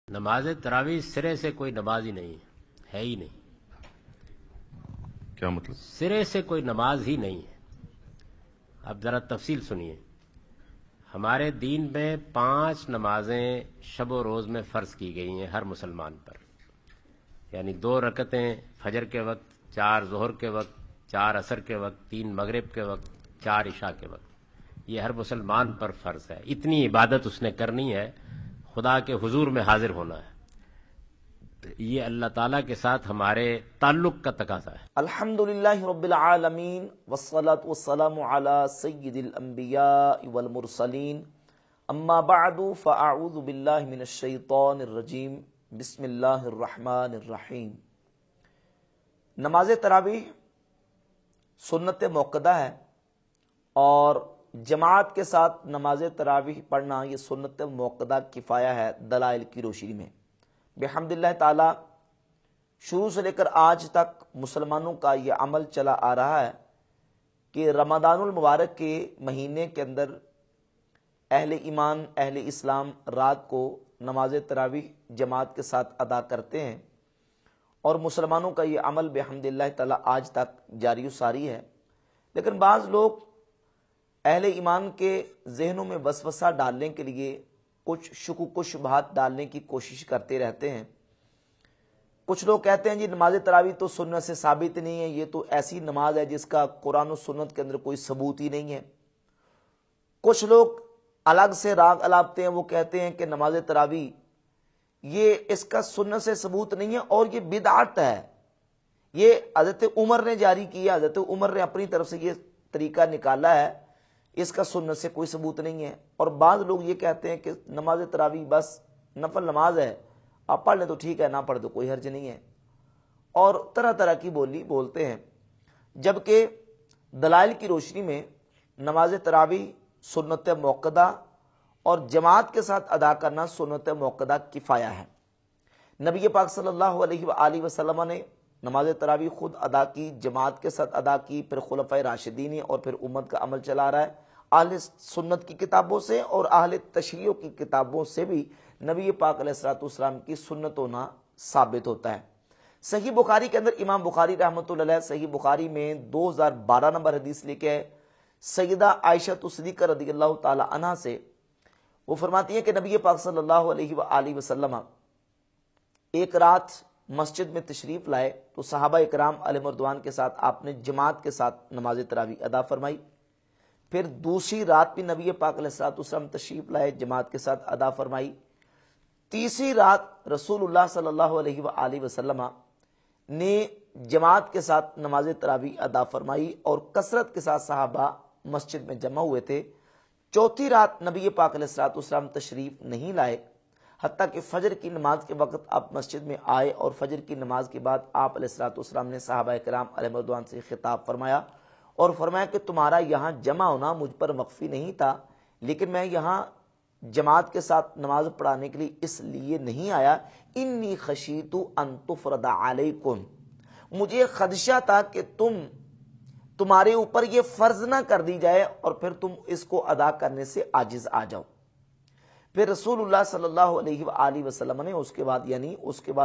نماز تراویح سرے سے کوئی نماز ہی نہیں ہے ہی نہیں. کیا مطلب؟ سرے سے کوئی نماز ہی نہیں ہے. اب ذرا تفصیل سنیے. ہمارے دین میں 5 نمازیں شب و روز میں فرض کی گئی ہیں ہر مسلمان پر. یعنی 2 رکعتیں فجر کے وقت، 4 ظہر کے وقت، 4 عصر کے وقت، 3 مغرب کے وقت، 4 عشاء کے وقت. یہ ہر مسلمان پر فرض ہے. اتنی عبادت اس نے کرنی ہے، خدا کے حضور میں حاضر ہونا ہے. یہ اللہ تعالیٰ کے ساتھ ہمارے تعلق کا تقاضا ہے. الحمدللہ رب العالمین والصلاة والسلام علی سید الانبیاء والمرسلین اما بعد فاعوذ باللہ من الشیطان الرجیم بسم اللہ الرحمن الرحیم. نماز تراویح سنت موقدہ ہے اور جماعت کے ساتھ نماز تراویح پڑھنا یہ سنت موقدہ کفایہ ہے دلائل کی روشنی میں. بحمد اللہ تعالی شروع سے لے کر آج تک مسلمانوں کا یہ عمل چلا آ رہا ہے کہ رمضان المبارک کے مہینے کے اندر اہل ایمان اہل اسلام رات کو نماز تراویح جماعت کے ساتھ ادا کرتے ہیں اور مسلمانوں کا یہ عمل بحمد اللہ تعالی آج تک جاری و ساری ہے. لیکن بعض لوگ اہل ایمان کے ذہنوں میں وسوسہ ڈالنے کے لیے کچھ شکوک و شبہات ڈالنے کی کوشش کرتے رہتے ہیں. کچھ لوگ کہتے ہیں جی نماز تراویح تو سنت سے ثابت نہیں ہے، یہ تو ایسی نماز ہے جس کا قرآن و سنت کے اندر کوئی ثبوت ہی نہیں ہے. کچھ لوگ الگ سے راگ الاپتے ہیں، وہ کہتے ہیں کہ نماز تراویح یہ اس کا سنت سے ثبوت نہیں ہے اور یہ بدعت ہے، یہ حضرت عمر نے جاری کیا، حضرت عمر نے اپنی طرف سے یہ طریقہ نکالا ہے، اس کا سنت سے کوئی ثبوت نہیں ہے. اور بعض لوگ یہ کہتے ہیں کہ نماز تراویح بس نفل نماز ہے، آپ پڑھ لیں تو ٹھیک ہے، نہ پڑھ دو کوئی حرج نہیں ہے. اور طرح طرح کی بولی بولتے ہیں، جبکہ دلائل کی روشنی میں نماز تراویح سنت موقدہ اور جماعت کے ساتھ ادا کرنا سنت موقدہ کفایہ ہے. نبی پاک صلی اللہ علیہ وآلہ وسلم نے نماز تراویح خود ادا کی، جماعت کے ساتھ ادا کی، پھر خلفائے راشدین اور پھر امت کا عمل چلا رہا ہے. اہل سنت کی کتابوں سے اور اہل تشریع کی کتابوں سے بھی نبی پاک علیہ الصلوۃ والسلام کی سنت ہونا ثابت ہوتا ہے. صحیح بخاری کے اندر امام بخاری رحمۃ اللہ علیہ صحیح بخاری میں 2012 نمبر حدیث لے کے سیدہ عائشہ صدیقہ رضی اللہ تعالی عنہا سے وہ فرماتی ہیں کہ نبی پاک صلی اللہ علیہ وآلہ وسلم ایک رات مسجد میں تشریف لائے تو صحابہ اکرام علیہ رضوان کے ساتھ آپ نے جماعت کے ساتھ نماز تراویح ادا فرمائی. پھر دوسری رات بھی نبی پاک علیہ الصلوۃ والسلام تشریف لائے، جماعت کے ساتھ ادا فرمائی. تیسری رات رسول اللہ صلی اللہ علیہ وآلہ وسلم نے جماعت کے ساتھ نماز تراویح ادا فرمائی اور کثرت کے ساتھ صحابہ مسجد میں جمع ہوئے تھے. چوتھی رات نبی پاک علیہ الصلوۃ والسلام تشریف نہیں لائے، حتیٰ کہ فجر کی نماز کے وقت آپ مسجد میں آئے اور فجر کی نماز کے بعد آپ علیہ الصلوۃ والسلام نے صحابہ کرام علیہ رضوان سے خطاب فرمایا اور فرمایا کہ تمہارا یہاں جمع ہونا مجھ پر مخفی نہیں تھا، لیکن میں یہاں جماعت کے ساتھ نماز پڑھانے کے لیے اس لیے نہیں آیا، انی خشیت ان تفرض علیکم، مجھے خدشہ تھا کہ تمہارے اوپر یہ فرض نہ کر دی جائے اور پھر تم اس کو ادا کرنے سے عاجز آ جاؤ. پھر رسول اللہ صلی اللہ علیہ وآلہ وسلم نے اس کے بعد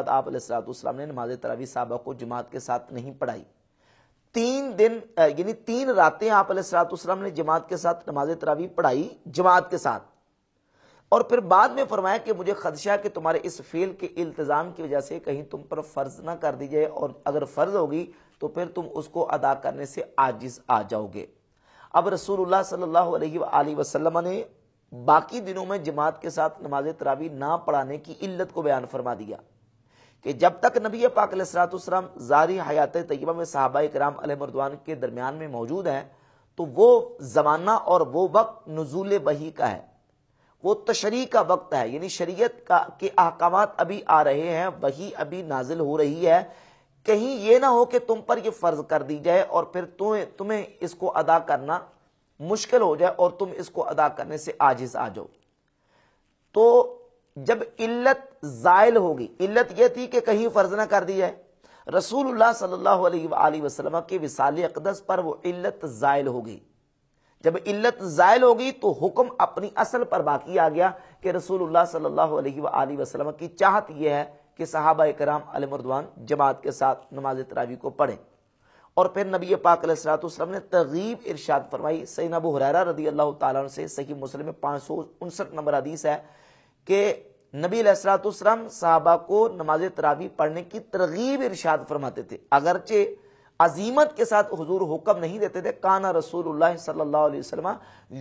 آپ علیہ الصلوۃ والسلام نے نماز تراویح صحابہ کو جماعت کے ساتھ نہیں پڑھائی. 3 دن یعنی 3 راتیں آپ علیہ الصلوۃ والسلام نے جماعت کے ساتھ نماز تراویح پڑھائی جماعت کے ساتھ، اور پھر بعد میں فرمایا کہ مجھے خدشہ کہ تمہارے اس فعل کے التزام کی وجہ سے کہیں تم پر فرض نہ کر دی جائے اور اگر فرض ہوگی تو پھر تم اس کو ادا کرنے سے عاجز آ جاؤ گے. اب رسول اللہ صلی اللہ علیہ وآلہ وسلم نے باقی دنوں میں جماعت کے ساتھ نماز تراویح نہ پڑھانے کی علت کو بیان فرما دیا کہ جب تک نبی پاک علیہ الصلوۃ والسلام ظاہری حیات طیبہ میں صحابہ کرام علیہ رضوان کے درمیان میں موجود ہیں تو وہ زمانہ اور وہ وقت نزول وحی کا ہے، وہ تشریع کا وقت ہے، یعنی شریعت کے احکامات ابھی آ رہے ہیں، وحی ابھی نازل ہو رہی ہے. کہیں یہ نہ ہو کہ تم پر یہ فرض کر دی جائے اور پھر تمہیں اس کو ادا کرنا مشکل ہو جائے اور تم اس کو ادا کرنے سے عاجز آ جاؤ. تو جب علت زائل ہوگی، علت یہ تھی کہ کہیں فرض نہ کر دی جائے، رسول اللہ صلی اللہ علیہ وآلہ وسلم کے وصال اقدس پر وہ علت زائل ہوگی. جب علت زائل ہوگی تو حکم اپنی اصل پر باقی آ گیا کہ رسول اللہ صلی اللہ علیہ وآلہ وسلم کی چاہت یہ ہے کہ صحابہ کرام علیہم رضوان جماعت کے ساتھ نماز تراویح کو پڑھیں۔ اور پھر نبی پاک علیہ الصلوۃ والسلام نے ترغیب ارشاد فرمائی۔ سیدنا ابو ہریرہ رضی اللہ تعالیٰ عنہ سے صحیح مسلم میں 559 نمبر حدیث ہے کہ نبی علیہ الصلوۃ والسلام صحابہ کو نماز تراویح پڑھنے کی ترغیب ارشاد فرماتے تھے، اگرچہ عزیمت کے ساتھ حضور حکم نہیں دیتے تھے۔ کانا رسول اللہ صلی اللہ علیہ وسلم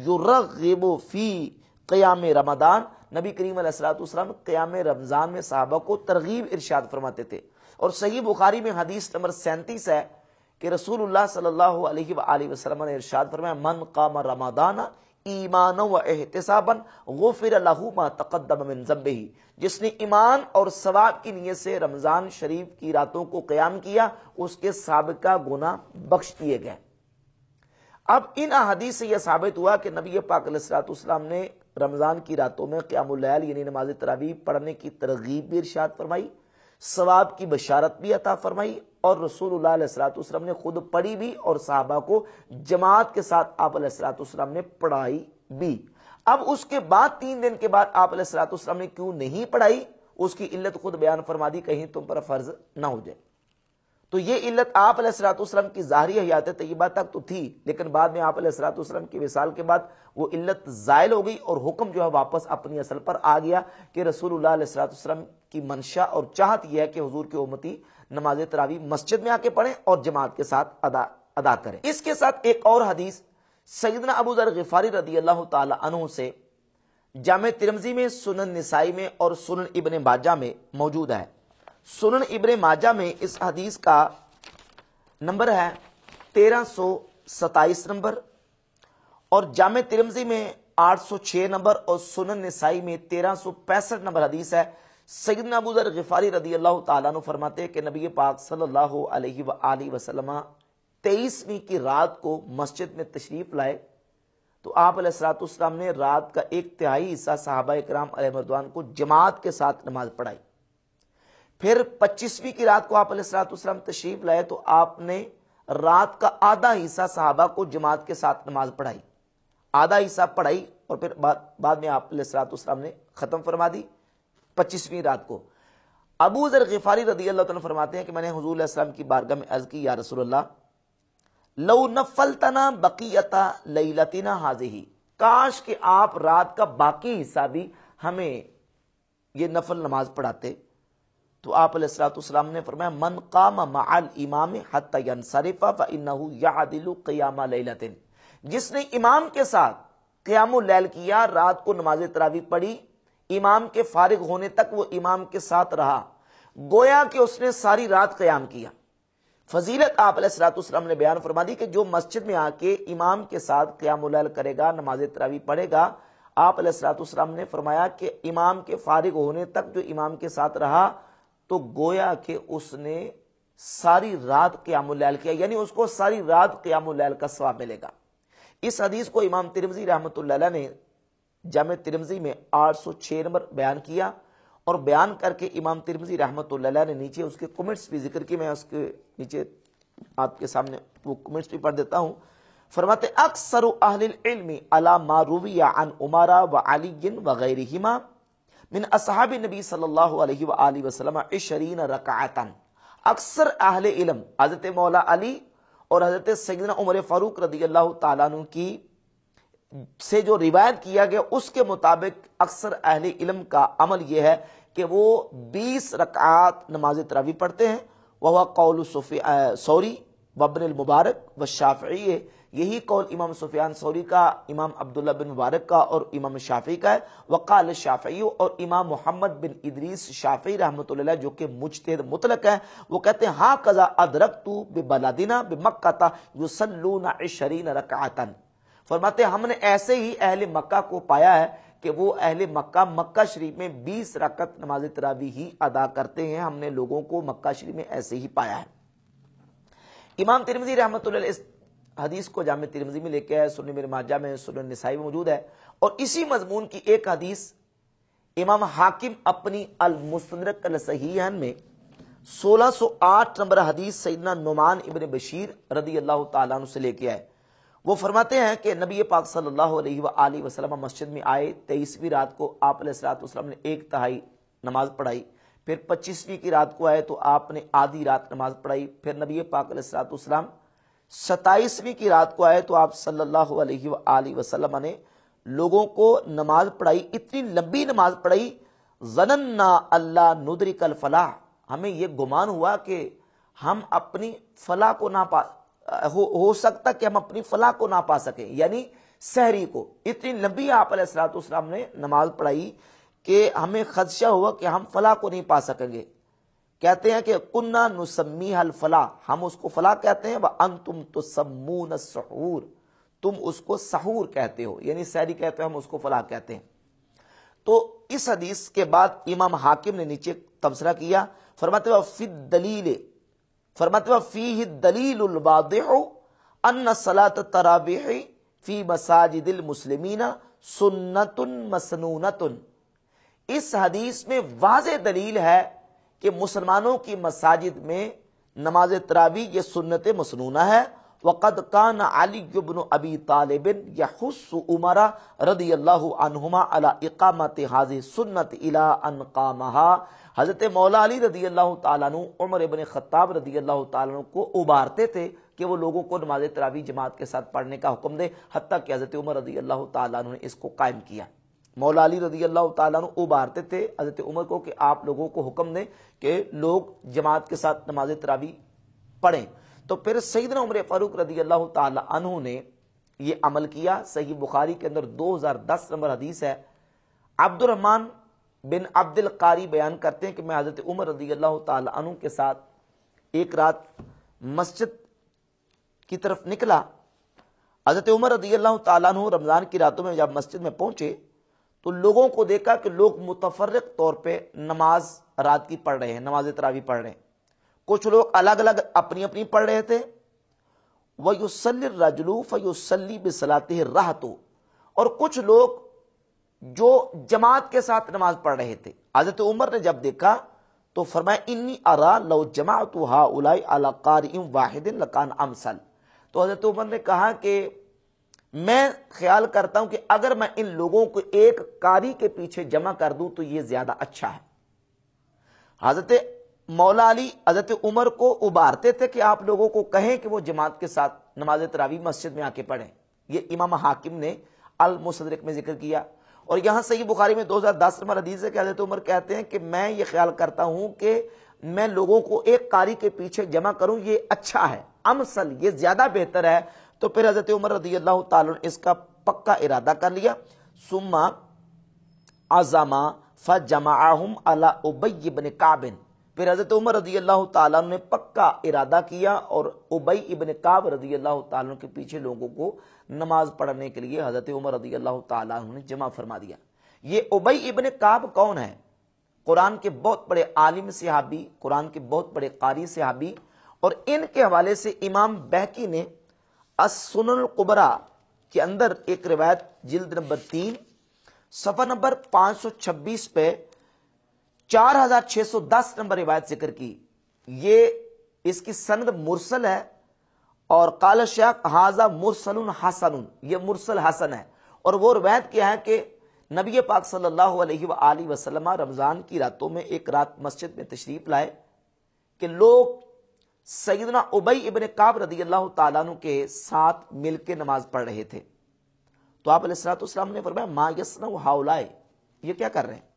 یرغب فی قیام رمضان، نبی کریم علیہ الصلوۃ والسلام قیام رمضان میں صحابہ کو ترغیب ارشاد فرماتے تھے۔ اور صحیح بخاری میں حدیث نمبر 37 ہے کہ رسول اللہ صلی اللہ علیہ وآلہ وسلم نے ارشاد فرمایا من قام رمضان ایمانا و احتسابا غفر له ما تقدم من ذنبہ، جس نے ایمان اور ثواب کی نیت سے رمضان شریف کی راتوں کو قیام کیا اس کے سابقہ گناہ بخش دیے گئے۔ اب ان احادیث سے یہ ثابت ہوا کہ نبی پاک علیہ الصلوۃ والسلام نے رمضان کی راتوں میں قیام اللیل یعنی نماز تراویح پڑھنے کی ترغیب بھی ارشاد فرمائی، ثواب کی بشارت بھی عطا فرمائی، اور رسول اللہ علیہ الصلوۃ والسلام نے خود پڑھی بھی اور صحابہ کو جماعت کے ساتھ آپ علیہ الصلوۃ والسلام نے پڑھائی بھی۔ اب اس کے بعد 3 دن کے بعد آپ علیہ الصلوۃ والسلام نے کیوں نہیں پڑھائی، اس کی علت خود بیان فرما دی، کہیں تم پر فرض نہ ہو جائے۔ تو یہ علت آپ علیہ الصلوۃ والسلام کی ظاہری حیات طیبہ تک تو تھی، لیکن بعد میں آپ علیہ الصلوۃ والسلام کی وصال کے بعد وہ علت زائل ہو گئی اور حکم جو ہے واپس اپنی اصل پر آ گیا کہ رسول اللہ علیہ الصلوۃ والسلام کی منشا اور چاہت یہ ہے کہ حضور کے امتی نماز تراویح مسجد میں آ کے پڑھیں اور جماعت کے ساتھ ادا کریں۔ اس کے ساتھ ایک اور حدیث سیدنا ابو ذر غفاری رضی اللہ تعالی عنہ سے جامع ترمذی میں، سنن نسائی میں اور سنن ابن ماجہ میں موجود ہے۔ سنن ابن ماجہ میں اس حدیث کا نمبر ہے 1327 نمبر، اور جامع ترمذی میں 806 نمبر، اور سنن نسائی میں 1365 نمبر حدیث ہے۔ سیدنا ابو ذر غفاری رضی اللہ تعالیٰ عنہ فرماتے ہیں کہ نبی پاک صلی اللہ علیہ وآلہ وسلم 23ویں کی رات کو مسجد میں تشریف لائے تو آپ علیہ الصلوۃ والسلام نے رات کا 1/3 حصہ صحابہ کرام علیہ رضوان کو جماعت کے ساتھ نماز پڑھائی۔ پھر 25ویں کی رات کو آپ علیہ الصلوۃ والسلام تشریف لائے تو آپ نے رات کا آدھا حصہ صحابہ کو جماعت کے ساتھ نماز پڑھائی، آدھا حصہ پڑھائی، اور پھر بعد میں آپ علیہ الصلوۃ والسلام نے ختم فرما دی 25ویں رات کو۔ ابو ذر غفاری رضی اللہ تعالیٰ فرماتے ہیں کہ میں نے حضور علیہ السلام کی بارگاہ میں عرض کی، یا رسول اللہ لو نفلتنا بقیت لیلتنا ہذہ، کاش کہ آپ رات کا باقی حصہ بھی ہمیں یہ نفل نماز پڑھاتے۔ تو آپ علیہ الصلوۃ والسلام نے فرمایا من قام مع الامام حتی ینصرف فانہ یعدل قیام لیلۃ، جس نے امام کے ساتھ قیام اللیل کیا، رات کو نماز تراویح پڑھی، امام کے فارغ ہونے تک وہ امام کے ساتھ رہا، گویا کہ اس نے ساری رات قیام کیا۔ فضیلت آپ علیہ الصلوۃ والسلام نے بیان فرما دی کہ جو مسجد میں آ کے امام کے ساتھ قیام اللیل کرے گا، نماز تراویح پڑھے گا، آپ علیہ الصلوۃ والسلام نے فرمایا کہ امام کے فارغ ہونے تک جو امام کے ساتھ رہا تو گویا کہ اس نے ساری رات قیام اللیل کیا، یعنی اس کو ساری رات قیام اللیل کا ثواب ملے گا۔ اس حدیث کو امام ترمذی رحمۃ اللہ علیہ نے جامع ترمذی میں 806 نمبر بیان کیا، اور بیان کر کے امام ترمذی رحمۃ اللہ علیہ نے نیچے اس کے کمنٹس بھی ذکر کی، میں اس کے نیچے آپ کے سامنے وہ کمنٹس بھی پڑھ دیتا ہوں۔ فرماتے اکثر اہل العلم علی ما روی عن عمر وعلی وغیرہما من اصحاب نبی صلی اللہ علیہ وآلہ وسلم 20 رکعتا، اکثر اہل علم حضرت مولا علی اور حضرت سیدنا عمر فاروق رضی اللہ تعالیٰ عنہ کی سے جو روایت کیا گیا اس کے مطابق اکثر اہل علم کا عمل یہ ہے کہ وہ 20 رکعات نماز تراویح پڑھتے ہیں۔ وہ قول ثوری وابن المبارک والشافعی، یہی قول امام سفیان ثوری کا، امام عبداللہ بن مبارک کا اور امام شافعی کا ہے۔ وقال الشافعی، اور امام محمد بن ادریس شافعی رحمۃ اللہ علیہ جو کہ مجتہد مطلق ہے، وہ کہتے ہیں ہاں قضا ادرکت ببلدنا بمکہ یصلون 20 رکعتا، فرماتے ہم نے ایسے ہی اہل مکہ کو پایا ہے کہ وہ اہل مکہ شریف میں 20 رکعت نماز تراویح ہی ادا کرتے ہیں، ہم نے لوگوں کو مکہ شریف میں ایسے ہی پایا ہے۔ امام ترمذی رحمۃ اللہ علیہ اس حدیث کو جامع ترمذی میں لے کے آئے، سنن ابن ماجہ میں، سنن نسائی میں موجود ہے، اور اسی مضمون کی ایک حدیث امام حاکم اپنی المستدرک الصحیحین میں 1608 نمبر حدیث سیدنا نعمان ابن بشیر رضی اللہ تعالیٰ عنہ سے لے کے آئے۔ وہ فرماتے ہیں کہ نبی پاک صلی اللہ علیہ وآلہ وسلم مسجد میں آئے، 23ویں رات کو آپ علیہ الصلوۃ والسلام نے 1/3 نماز پڑھائی، پھر 25ویں کی رات کو آئے تو آپ نے آدھی رات نماز پڑھائی، پھر نبی پاک علیہ الصلوۃ والسلام 27ویں کی رات کو آئے تو آپ صلی اللہ علیہ وآلہ وسلم نے لوگوں کو نماز پڑھائی، اتنی لمبی نماز پڑھائی، ظننا اللہ ندرک الفلاح، ہمیں یہ گمان ہوا کہ ہم اپنی فلاح کو نہ ہو سکتا کہ ہم اپنی فلاح کو نہ پا سکیں، یعنی سحری کو اتنی لمبی آپ علیہ الصلوۃ والسلام نے نماز پڑھائی کہ ہمیں خدشہ ہوا کہ ہم فلاح کو نہیں پا سکیں گے۔ کہتے ہیں کہ کننا نسمیہ الفلاح، ہم اس کو فلاح کہتے ہیں، وانتم تسمون السحور، تم اس کو سحور کہتے ہو، یعنی سحری کہتے ہو، ہم اس کو فلاح کہتے ہیں۔ تو اس حدیث کے بعد امام حاکم نے نیچے تبصرہ کیا، فرماتے ہیں فی الدلیل، فرماتے ہیں فیہ الدلیل الواضح ان صلاۃ التراویح فی مساجد المسلمین سنت مسنونۃ، اس حدیث میں واضح دلیل ہے کہ مسلمانوں کی مساجد میں نماز تراویح یہ سنت مسنونہ ہے۔ وقد کان علی بن ابی طالب یحث عمر رضی اللہ عنہما علی اقامت هذه السنت الی ان قامها، حضرت مولا علی رضی اللہ تعالیٰ عنہ عمر ابن خطاب رضی اللہ تعالیٰ عنہ کو ابارتے تھے کہ وہ لوگوں کو نماز تراویح جماعت کے ساتھ پڑھنے کا حکم دے، حتیٰ کہ حضرت عمر رضی اللہ تعالیٰ عنہ نے اس کو قائم کیا۔ مولا علی رضی اللہ تعالیٰ عنہ ابارتے تھے حضرت عمر کو کہ آپ لوگوں کو حکم دیں کہ لوگ جماعت کے ساتھ نماز تراویح پڑھیں۔ تو پھر سیدنا عمر فاروق رضی اللہ تعالیٰ عنہ نے یہ عمل کیا۔ صحیح بخاری کے اندر 2010 نمبر حدیث ہے، عبد الرحمن بن عبد القاری بیان کرتے ہیں کہ میں حضرت عمر رضی اللہ تعالیٰ عنہ کے ساتھ ایک رات مسجد کی طرف نکلا۔ حضرت عمر رضی اللہ تعالیٰ عنہ رمضان کی راتوں میں جب مسجد میں پہنچے تو لوگوں کو دیکھا کہ لوگ متفرق طور پہ نماز رات کی پڑھ رہے ہیں، نماز تراویح پڑھ رہے ہیں، کچھ لوگ الگ الگ اپنی اپنی پڑھ رہے تھے، وَيُصَلِّ الرَّجُلُ فَيُصَلِّ بِصَلَاتِهِ الرَّاحَةُ، اور کچھ لوگ جو جماعت کے ساتھ نماز پڑھ رہے تھے۔ حضرت عمر نے جب دیکھا تو فرمایا انی ارا لو جمعت هؤلاء على قارئ واحد لکان امثل، تو حضرت عمر نے کہا کہ میں خیال کرتا ہوں کہ اگر میں ان لوگوں کو ایک قاری کے پیچھے جمع کر دوں تو یہ زیادہ اچھا ہے۔ حضرت مولا علی حضرت عمر کو ابارتے تھے کہ آپ لوگوں کو کہیں کہ وہ جماعت کے ساتھ نماز تراویح مسجد میں آ کے پڑھیں۔ یہ امام حاکم نے المستدرک میں ذکر کیا، اور یہاں صحیح بخاری میں 2010 نمبر حدیث ہے کہ حضرت عمر کہتے ہیں کہ میں یہ خیال کرتا ہوں کہ میں لوگوں کو ایک قاری کے پیچھے جمع کروں، یہ اچھا ہے، امثل، یہ زیادہ بہتر ہے۔ تو پھر حضرت عمر رضی اللہ تعالیٰ نے اس کا پکا ارادہ کر لیا۔ ثم عزم فجمعهم على ابی بن کعب، پھر حضرت عمر رضی اللہ تعالیٰ نے پکا ارادہ کیا اور ابی ابن کعب رضی اللہ تعالیٰ کے پیچھے لوگوں کو نماز پڑھنے کے لیے حضرت عمر رضی اللہ تعالیٰ نے جمع فرما دیا۔ یہ ابی ابن کعب کون ہے؟ قرآن کے بہت بڑے عالم صحابی، قرآن کے بہت بڑے قاری صحابی، اور ان کے حوالے سے امام بہقی نے السنن الکبریٰ کے اندر ایک روایت جلد نمبر 3 صفحہ نمبر 526 پہ 4610 نمبر روایت ذکر کی۔ یہ اس کی سند مرسل ہے، اور قال شیخ ھذا مرسل حسن، یہ مرسل حسن ہے۔ اور وہ روایت کیا ہے کہ نبی پاک صلی اللہ علیہ وآلہ وسلم رمضان کی راتوں میں ایک رات مسجد میں تشریف لائے کہ لوگ سیدنا ابی ابن کعب رضی اللہ تعالیٰ عنہ کے ساتھ مل کے نماز پڑھ رہے تھے۔ تو آپ علیہ الصلوۃ والسلام نے فرمایا ما یصنع ہؤلاء، یہ کیا کر رہے ہیں؟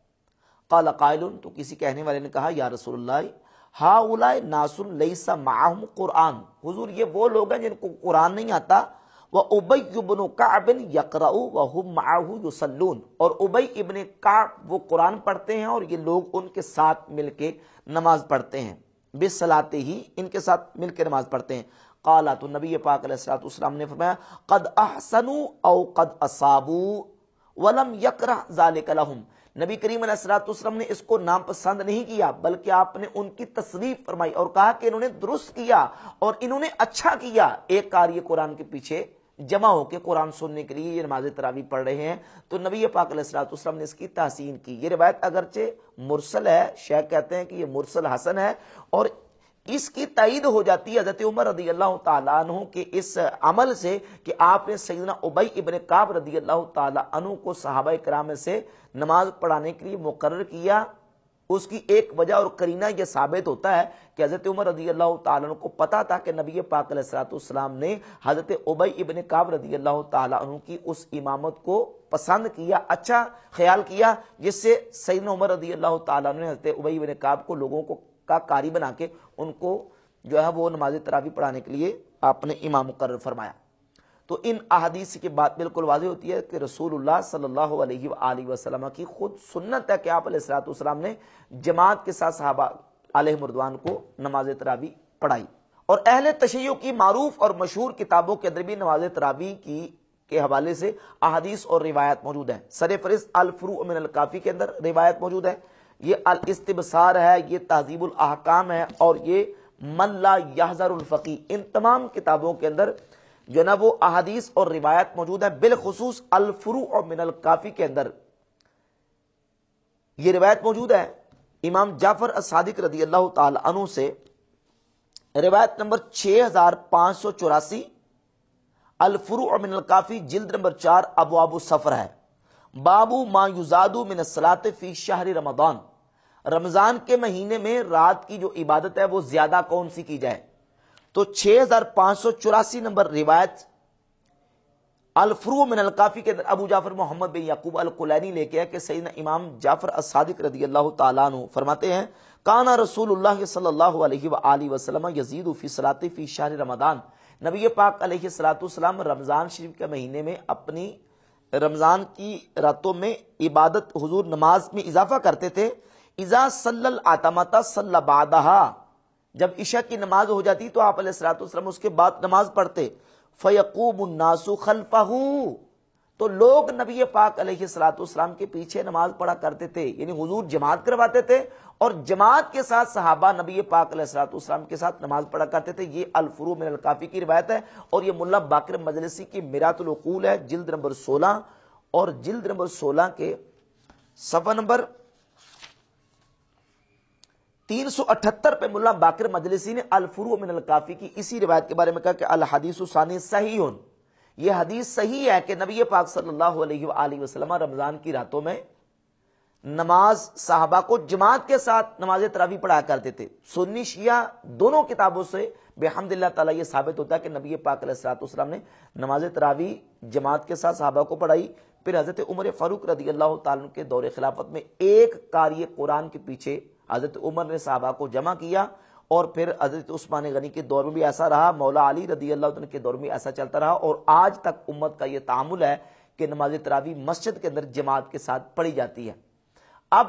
قال قائل، تو کسی کہنے والے نے کہا یا رسول اللہ ہؤلاء ناس لیس معهم قرآن، حضور یہ وہ لوگ ہیں جن کو قرآن نہیں آتا، وابی بن کعب یقرأ وهم معه یصلون، اور ابی ابن کعب وہ قرآن پڑھتے ہیں اور یہ لوگ ان کے ساتھ مل کے نماز پڑھتے ہیں، بصلاتے ہی ان کے ساتھ مل کے نماز پڑھتے ہیں۔ قال، تو نبی پاک علیہ الصلوۃ والسلام نے فرمایا قد احسنوا او قد اصابوا ولم یکرہ ذلک لهم، نبی کریم علیہ الصلوۃ والسلام نے اس کو ناپسند نہیں کیا، بلکہ آپ نے ان کی تصریف فرمائی اور کہا کہ انہوں نے درست کیا اور انہوں نے اچھا کیا، ایک قاری قرآن کے پیچھے جمع ہو کے قرآن سننے کے لیے یہ نماز تراویح پڑھ رہے ہیں۔ تو نبی پاک علیہ الصلوۃ والسلام نے اس کی تحسین کی۔ یہ روایت اگرچہ مرسل ہے، شیخ کہتے ہیں کہ یہ مرسل حسن ہے، اور اس کی تائید ہو جاتی ہے حضرت عمر رضی اللہ تعالیٰ عنہ کے اس عمل سے کہ آپ نے سیدنا ابی ابن کعب رضی اللہ تعالیٰ عنہ کو صحابہ کرام میں سے نماز پڑھانے کے لیے مقرر کیا۔ اس کی ایک وجہ اور قرینہ یہ ثابت ہوتا ہے کہ حضرت عمر رضی اللہ تعالیٰ عنہ کو پتا تھا کہ نبی پاک علیہ الصلوۃ والسلام نے حضرت ابی ابن کعب رضی اللہ تعالیٰ عنہ کی اس امامت کو پسند کیا، اچھا خیال کیا، جس سے سیدنا عمر رضی اللہ تعالیٰ عنہ نے حضرت ابی ابن کعب کو لوگوں کو کا قاری بنا کے ان کو جو ہے وہ نماز تراویح پڑھانے کے لیے آپ نے امام مقرر فرمایا۔ تو ان احادیث کی بات بالکل واضح ہوتی ہے کہ رسول اللہ صلی اللہ علیہ وآلہ وسلم کی خود سنت ہے کہ آپ علیہ الصلوۃ والسلام نے جماعت کے ساتھ صحابہ علیہ رضوان کو نماز تراویح پڑھائی۔ اور اہل تشیع کی معروف اور مشہور کتابوں کے اندر بھی نماز تراویح کے حوالے سے احادیث اور روایات موجود ہیں۔ سرفہرست الفروع من الکافی کے اندر روایت موجود ہے، یہ الاستبصار ہے، یہ تہذیب الاحکام ہے، اور یہ من لا یحذر الفقیہ، ان تمام کتابوں کے اندر جو ہے نا وہ احادیث اور روایت موجود ہے۔ بالخصوص الفروع من الکافی کے اندر یہ روایت موجود ہے امام جعفر الصادق رضی اللہ تعالی عنہ سے، روایت نمبر 6584، الفروع من الکافی جلد نمبر 4 ابواب السفر ہے۔ بابو ما یزاد من الصلاۃ فی شہر رمضان، رمضان کے مہینے میں رات کی جو عبادت ہے وہ زیادہ کون سی کی جائے؟ تو 6584 نمبر روایت الفروع من الکافی کے اندر ابو جعفر محمد بن یعقوب الکلینی لے کے ہے کہ سیدنا امام جعفر الصادق رضی اللہ تعالیٰ عنہ فرماتے ہیں کانا رسول اللہ صلی اللہ علیہ وآلہ وسلم یزید فی صلاۃ فی شہر رمضان، نبی پاک علیہ الصلوۃ والسلام رمضان شریف کے مہینے میں اپنی رمضان کی راتوں میں عبادت حضور نماز میں اضافہ کرتے تھے۔ اذا صلی العتمۃ صلی بعدہا، جب عشاء کی نماز ہو جاتی تو آپ علیہ الصلوۃ والسلام اس کے بعد نماز پڑھتے۔ فیقوم الناس خلفہ، تو لوگ نبی پاک علیہ الصلوۃ والسلام کے پیچھے نماز پڑھا کرتے تھے، یعنی حضور جماعت کرواتے تھے اور جماعت کے ساتھ صحابہ نبی پاک علیہ الصلوۃ والسلام کے ساتھ نماز پڑھا کرتے تھے۔ یہ الفروع من الکافی کی روایت ہے، اور یہ ملا باقر مجلسی کی میرات العقول ہے، جلد نمبر 16 اور جلد نمبر 16 کے صفحہ نمبر 378 پہ ملا باقر مجلسی نے الفروع من الکافی کی اسی روایت کے بارے میں کہا کہ الحدیث ثانی صحیح، یہ حدیث صحیح ہے کہ نبی پاک صلی اللہ علیہ وآلہ وسلم رمضان کی راتوں میں نماز صحابہ کو جماعت کے ساتھ نماز تراویح پڑھایا کرتے تھے۔ سنی شیعہ دونوں کتابوں سے بحمد اللہ تعالیٰ یہ ثابت ہوتا ہے کہ نبی پاک علیہ الصلوۃ والسلام نے نماز تراویح جماعت کے ساتھ صحابہ کو پڑھائی۔ پھر حضرت عمر فاروق رضی اللہ تعالیٰ کے دور خلافت میں ایک قاری قرآن کے پیچھے حضرت عمر نے صحابہ کو جمع کیا، اور پھر حضرت عثمان غنی کے دور میں بھی ایسا رہا، مولا علی رضی اللہ عنہ کے دور میں ایسا چلتا رہا، اور آج تک امت کا یہ تعامل ہے کہ نماز تراویح مسجد کے اندر جماعت کے ساتھ پڑھی جاتی ہے۔ اب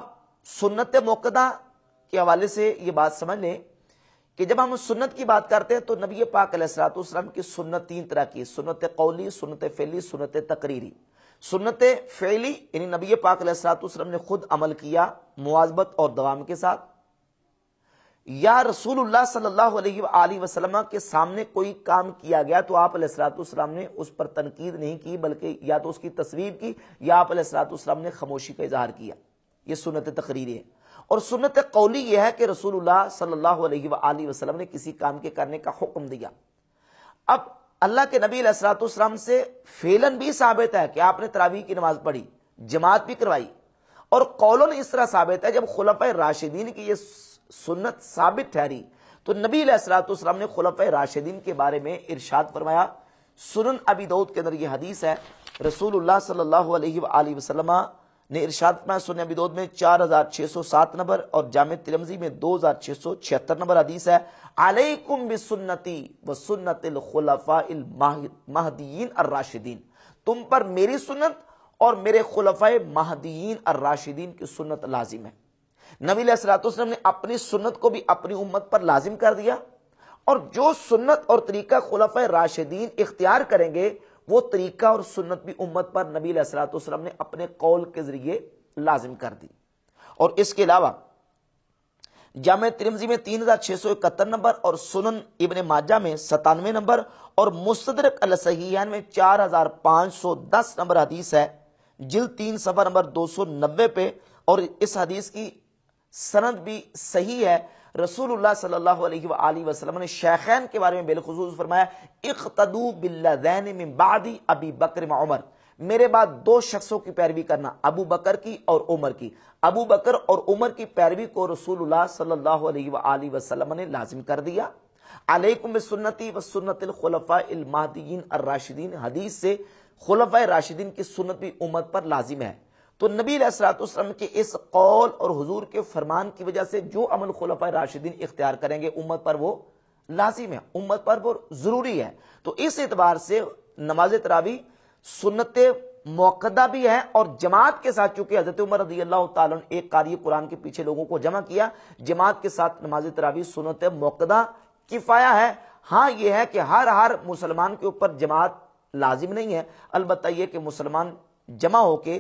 سنت موقدہ کے حوالے سے یہ بات سمجھ لیں کہ جب ہم سنت کی بات کرتے ہیں تو نبی پاک علیہ الصلوۃ والسلام کی سنت 3 طرح کی، سنت قولی، سنت فعلی، سنت تقریری۔ سنت فعلی یعنی نبی پاک علیہ الصلوۃ والسلام نے خود عمل کیا مواظبت اور دوام کے ساتھ، یا رسول اللہ صلی اللہ علیہ وآلہ وسلم کے سامنے کوئی کام کیا گیا تو آپ علیہ الصلوۃ والسلام نے اس پر تنقید نہیں کی، بلکہ یا تو اس کی تصویر کی یا آپ علیہ الصلوۃ والسلام نے خاموشی کا اظہار کیا، یہ سنت تقریری ہے۔ اور سنت قولی یہ ہے کہ رسول اللہ صلی اللہ علیہ وآلہ وسلم نے کسی کام کے کرنے کا حکم دیا۔ اب اللہ کے نبی علیہ الصلوۃ والسلام سے فعلاً بھی ثابت ہے کہ آپ نے تراویح کی نماز پڑھی، جماعت بھی کروائی، اور قولاً اس طرح ثابت ہے جب خلفائے راشدین کی یہ سنت ثابت ٹھہری تو نبی علیہ الصلوۃ والسلام نے خلفائے راشدین کے بارے میں ارشاد فرمایا۔ سنن ابی داؤد کے اندر یہ حدیث ہے، رسول اللہ صلی اللہ علیہ وآلہ وسلم نے ارشاد فرمایا، سنن ابی داؤد میں 4607 نمبر اور جامع ترمذی میں 2676 نمبر حدیث ہے، علیکم بسنتی وسنت الخلفاء المہدیین الراشدین، تم پر میری سنت اور میرے خلفائے مہدیین الراشدین کی سنت لازم ہے۔ نبی علیہ الصلوۃ والسلام نے اپنی سنت کو بھی اپنی امت پر لازم کر دیا، اور جو سنت اور طریقہ خلفائے راشدین اختیار کریں گے وہ طریقہ اور سنت بھی امت پر نبی علیہ الصلوۃ والسلام نے اپنے قول کے ذریعے لازم کر دی۔ اور اس کے علاوہ جامع ترمذی میں 3671 نمبر اور سنن ابن ماجہ میں 97 نمبر اور مستدرک الصحیحین میں 4510 نمبر حدیث ہے، جلد 3 صفحہ نمبر 290 پہ، اور اس حدیث کی سند بھی صحیح ہے۔ رسول اللہ صلی اللہ علیہ وآلہ وسلم نے شیخین کے بارے میں بالخصوص فرمایا اقتدوا باللذین من بعد ابی بکر و عمر، میرے بعد دو شخصوں کی پیروی کرنا، ابو بکر کی اور عمر کی۔ ابو بکر اور عمر کی پیروی کو رسول اللہ صلی اللہ علیہ وآلہ وسلم نے لازم کر دیا۔ علیکم بسنتی و سنت الخلفاء المہدیین الراشدین، حدیث سے خلفاء راشدین کی سنت بھی امت پر لازم ہے۔ تو نبی علیہ الصلوۃ والسلام کے اس قول اور حضور کے فرمان کی وجہ سے جو عمل خلفاء راشدین اختیار کریں گے امت پر وہ لازم ہے، امت پر وہ ضروری ہے۔ تو اس اعتبار سے نماز تراویح سنت موقدہ بھی ہے، اور جماعت کے ساتھ، چونکہ حضرت عمر رضی اللہ تعالیٰ نے ایک قاری قرآن کے پیچھے لوگوں کو جمع کیا، جماعت کے ساتھ نماز تراویح سنت موقدہ کفایہ ہے۔ ہاں یہ ہے کہ ہر مسلمان کے اوپر جماعت لازم نہیں ہے، البتہ یہ کہ مسلمان جمع ہو کے،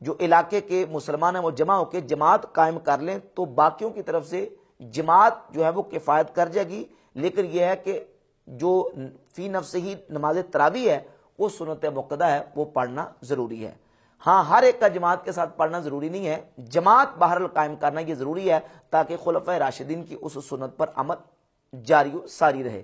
جو علاقے کے مسلمان ہیں وہ جمع ہو کے جماعت قائم کر لیں تو باقیوں کی طرف سے جماعت جو ہے وہ کفایت کر جائے گی۔ لیکن یہ ہے کہ جو فی نفس ہی نماز تراویح ہے وہ سنت موقدہ ہے، وہ پڑھنا ضروری ہے۔ ہاں ہر ایک کا جماعت کے ساتھ پڑھنا ضروری نہیں ہے، جماعت بہرحال قائم کرنا یہ ضروری ہے تاکہ خلفاء راشدین کی اس سنت پر عمل جاری و ساری رہے۔